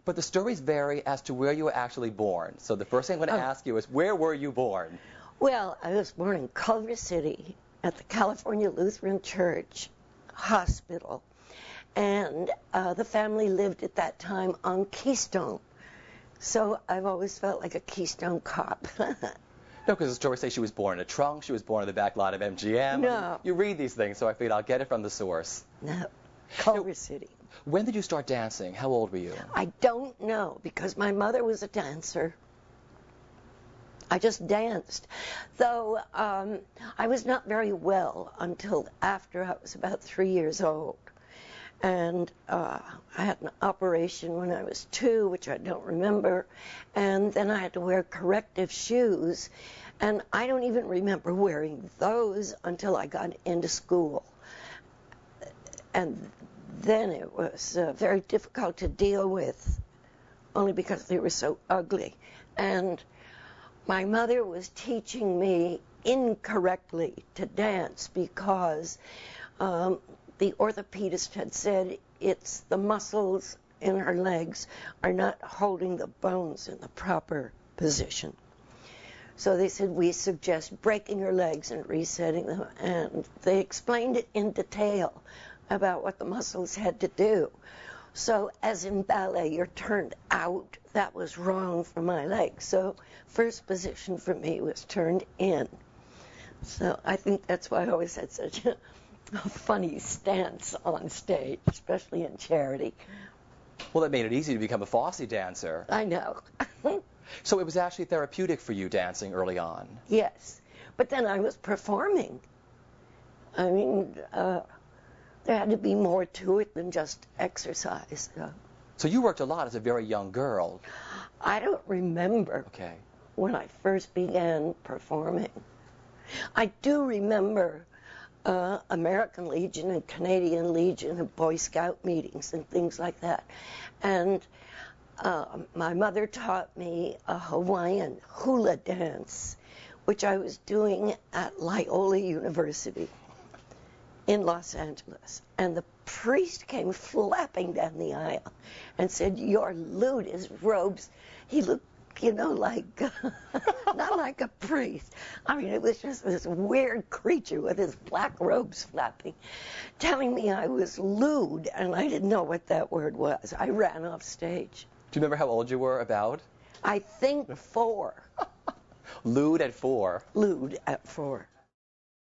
But the stories vary as to where you were actually born. So the first thing I'm going to ask you is, where were you born? Well, I was born in Culver City at the California Lutheran Church Hospital. And the family lived at that time on Keystone. So I've always felt like a Keystone cop. No, because the stories say she was born in a trunk, she was born in the back lot of MGM. No. I mean, you read these things, so I figured I'll get it from the source. No, Culver City. When did you start dancing? How old were you? I don't know, because my mother was a dancer. I just danced. Though I was not very well until after I was about 3 years old. And I had an operation when I was 2, which I don't remember. And then I had to wear corrective shoes. And I don't even remember wearing those until I got into school. And then it was very difficult to deal with, only because they were so ugly. And my mother was teaching me incorrectly to dance because the orthopedist had said it's the muscles in her legs are not holding the bones in the proper position. So they said, we suggest breaking her legs and resetting them. And they explained it in detail about what the muscles had to do. So as in ballet, you're turned out. That was wrong for my legs. So first position for me was turned in. So I think that's why I always had such a funny stance on stage, especially in charity. Well, that made it easy to become a Fosse dancer. I know. So it was actually therapeutic for you dancing early on. Yes. But then I was performing. I mean, there had to be more to it than just exercise. So you worked a lot as a very young girl. I don't remember when I first began performing. I do remember American Legion and Canadian Legion and Boy Scout meetings and things like that. And my mother taught me a Hawaiian hula dance, which I was doing at Loyola University in Los Angeles. And the priest came flapping down the aisle and said, "Your lewd is robes." He looked, you know, like, not like a priest. I mean, it was just this weird creature with his black robes flapping, telling me I was lewd, and I didn't know what that word was. I ran off stage. Do you remember how old you were, about? I think 4. Lewd at 4. Lewd at 4.